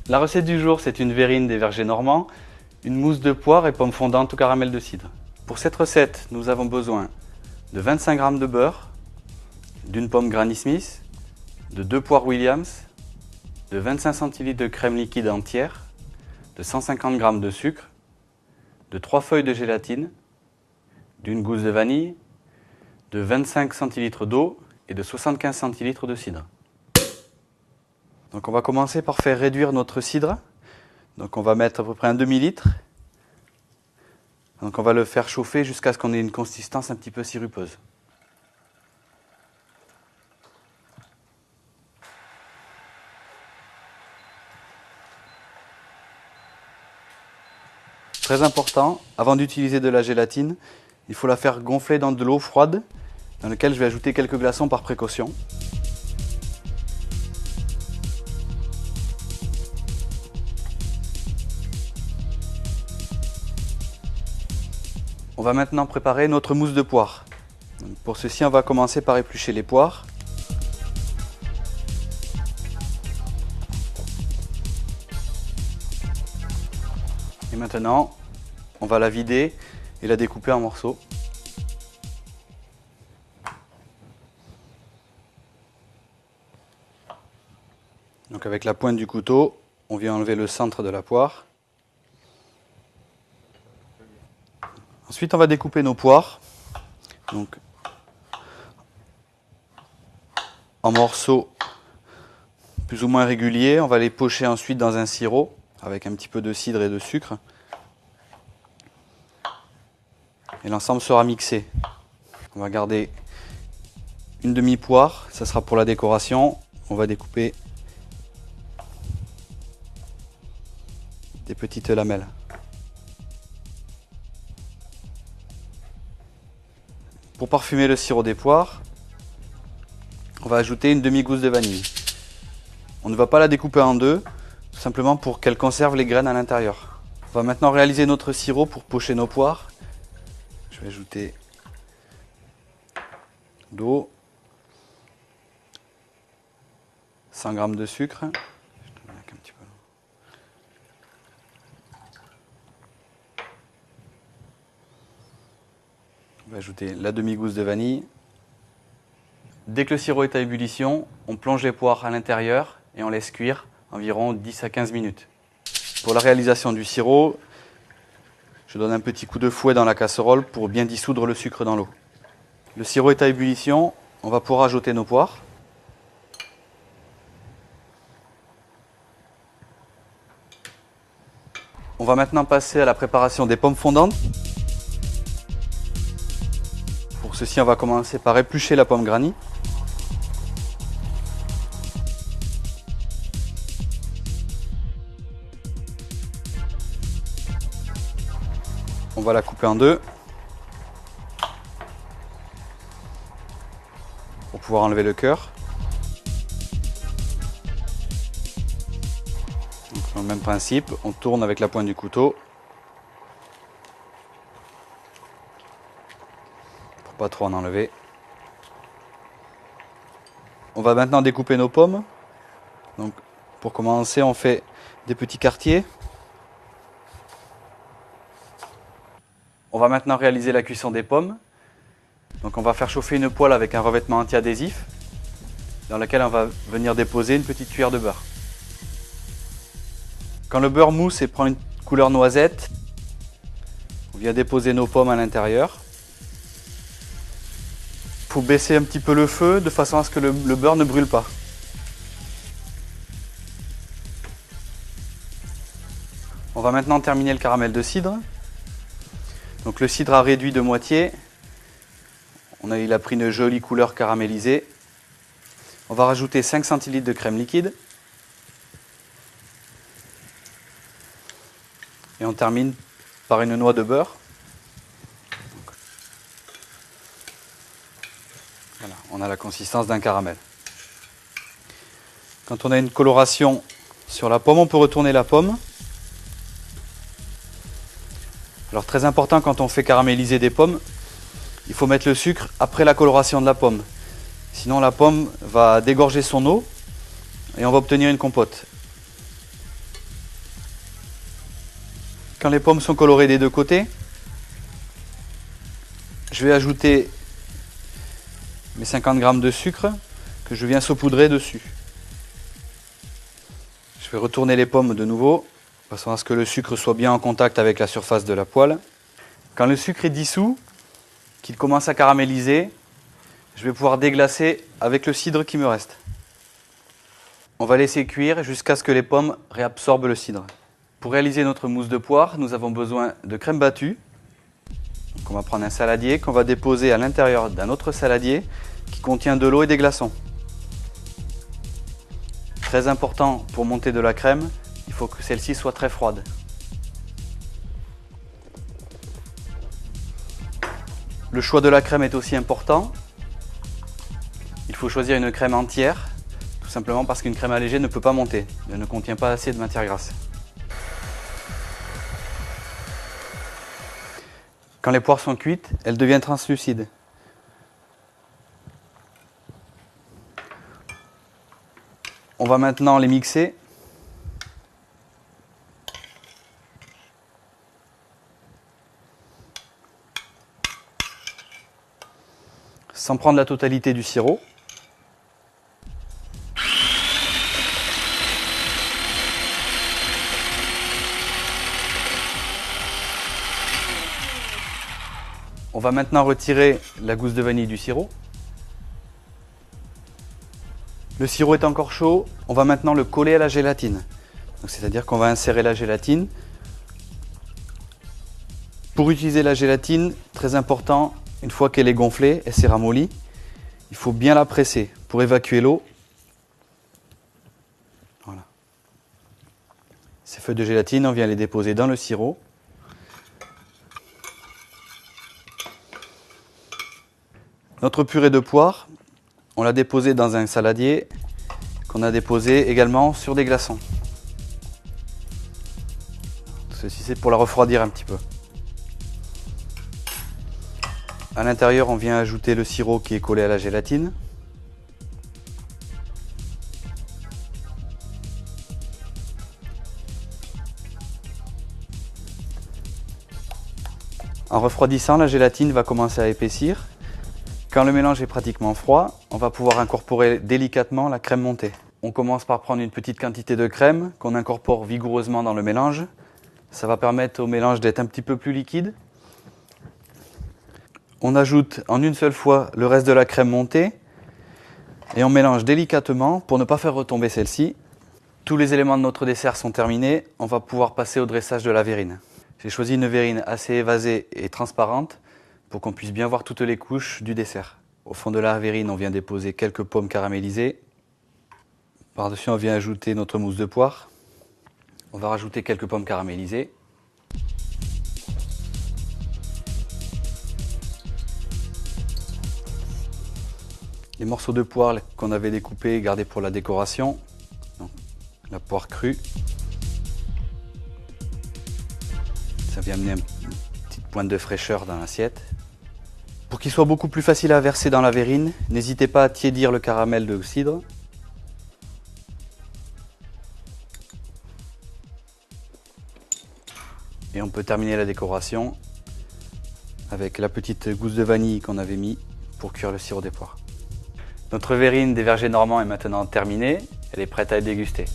La recette du jour, c'est une verrine des vergers normands, une mousse de poire et pommes fondantes au caramel de cidre. Pour cette recette, nous avons besoin de 25 g de beurre, d'une pomme Granny Smith, de 2 poires Williams, de 25 cl de crème liquide entière, de 150 g de sucre, de 3 feuilles de gélatine, d'une gousse de vanille, de 25 cl d'eau et de 75 cl de cidre. Donc on va commencer par faire réduire notre cidre. Donc on va mettre à peu près un demi-litre. Donc on va le faire chauffer jusqu'à ce qu'on ait une consistance un petit peu sirupeuse. Très important, avant d'utiliser de la gélatine, il faut la faire gonfler dans de l'eau froide, dans laquelle je vais ajouter quelques glaçons par précaution. On va maintenant préparer notre mousse de poire. Donc pour ceci, on va commencer par éplucher les poires. Et maintenant, on va la vider et la découper en morceaux. Donc avec la pointe du couteau, on vient enlever le centre de la poire. Ensuite, on va découper nos poires donc, en morceaux plus ou moins réguliers. On va les pocher ensuite dans un sirop avec un petit peu de cidre et de sucre. Et l'ensemble sera mixé. On va garder une demi-poire, ça sera pour la décoration. On va découper des petites lamelles. Pour parfumer le sirop des poires, on va ajouter une demi-gousse de vanille. On ne va pas la découper en deux, tout simplement pour qu'elle conserve les graines à l'intérieur. On va maintenant réaliser notre sirop pour pocher nos poires. Je vais ajouter d'eau, 100 g de sucre. On va ajouter la demi-gousse de vanille. Dès que le sirop est à ébullition, on plonge les poires à l'intérieur et on laisse cuire environ 10 à 15 minutes. Pour la réalisation du sirop, je donne un petit coup de fouet dans la casserole pour bien dissoudre le sucre dans l'eau. Le sirop est à ébullition, on va pouvoir ajouter nos poires. On va maintenant passer à la préparation des pommes fondantes. Pour ceci, on va commencer par éplucher la pomme Granny. On va la couper en deux pour pouvoir enlever le cœur. Donc, le même principe, on tourne avec la pointe du couteau. Pas trop en enlever. On va maintenant découper nos pommes. Donc, pour commencer, on fait des petits quartiers. On va maintenant réaliser la cuisson des pommes. Donc, on va faire chauffer une poêle avec un revêtement anti-adhésif dans laquelle on va venir déposer une petite cuillère de beurre. Quand le beurre mousse et prend une couleur noisette, on vient déposer nos pommes à l'intérieur. Il faut baisser un petit peu le feu de façon à ce que le beurre ne brûle pas. On va maintenant terminer le caramel de cidre. Donc le cidre a réduit de moitié. Il a pris une jolie couleur caramélisée. On va rajouter 5 cl de crème liquide. Et on termine par une noix de beurre. Voilà, on a la consistance d'un caramel. Quand on a une coloration sur la pomme, on peut retourner la pomme. Alors très important quand on fait caraméliser des pommes, il faut mettre le sucre après la coloration de la pomme. Sinon la pomme va dégorger son eau et on va obtenir une compote. Quand les pommes sont colorées des deux côtés, je vais ajouter mes 50 g de sucre que je viens saupoudrer dessus. Je vais retourner les pommes de nouveau, de façon à ce que le sucre soit bien en contact avec la surface de la poêle. Quand le sucre est dissous, qu'il commence à caraméliser, je vais pouvoir déglacer avec le cidre qui me reste. On va laisser cuire jusqu'à ce que les pommes réabsorbent le cidre. Pour réaliser notre mousse de poire, nous avons besoin de crème battue. Donc on va prendre un saladier qu'on va déposer à l'intérieur d'un autre saladier qui contient de l'eau et des glaçons. Très important pour monter de la crème, il faut que celle-ci soit très froide. Le choix de la crème est aussi important. Il faut choisir une crème entière, tout simplement parce qu'une crème allégée ne peut pas monter. Elle ne contient pas assez de matière grasse. Quand les poires sont cuites, elles deviennent translucides. On va maintenant les mixer. Sans prendre la totalité du sirop. On va maintenant retirer la gousse de vanille du sirop. Le sirop est encore chaud, on va maintenant le coller à la gélatine. C'est-à-dire qu'on va insérer la gélatine. Pour utiliser la gélatine, très important, une fois qu'elle est gonflée, elle s'est ramollie, il faut bien la presser pour évacuer l'eau. Voilà. Ces feuilles de gélatine, on vient les déposer dans le sirop. Notre purée de poire, on l'a déposée dans un saladier qu'on a déposé également sur des glaçons. Ceci c'est pour la refroidir un petit peu. À l'intérieur, on vient ajouter le sirop qui est collé à la gélatine. En refroidissant, la gélatine va commencer à épaissir. Quand le mélange est pratiquement froid, on va pouvoir incorporer délicatement la crème montée. On commence par prendre une petite quantité de crème qu'on incorpore vigoureusement dans le mélange. Ça va permettre au mélange d'être un petit peu plus liquide. On ajoute en une seule fois le reste de la crème montée et on mélange délicatement pour ne pas faire retomber celle-ci. Tous les éléments de notre dessert sont terminés, on va pouvoir passer au dressage de la verrine. J'ai choisi une verrine assez évasée et transparente pour qu'on puisse bien voir toutes les couches du dessert. Au fond de la verrine, on vient déposer quelques pommes caramélisées. Par-dessus, on vient ajouter notre mousse de poire. On va rajouter quelques pommes caramélisées. Les morceaux de poire qu'on avait découpés et gardés pour la décoration. Donc, la poire crue. Ça vient amener une petite pointe de fraîcheur dans l'assiette. Pour qu'il soit beaucoup plus facile à verser dans la verrine, n'hésitez pas à tiédir le caramel de cidre. Et on peut terminer la décoration avec la petite gousse de vanille qu'on avait mis pour cuire le sirop des poires. Notre verrine des vergers normands est maintenant terminée, elle est prête à être dégustée.